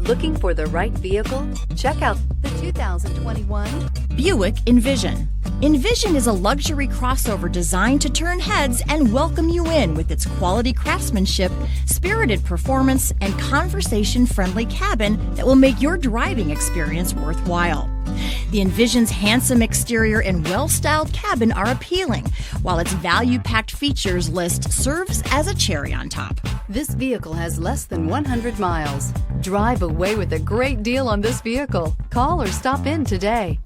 Looking for the right vehicle? Check out the 2021 Buick Envision. Envision is a luxury crossover designed to turn heads and welcome you in with its quality craftsmanship, spirited performance, and conversation-friendly cabin that will make your driving experience worthwhile. The Envision's handsome exterior and well-styled cabin are appealing, while its value-packed features list serves as a cherry on top. This vehicle has less than 100 miles. Drive away with a great deal on this vehicle. Call or stop in today.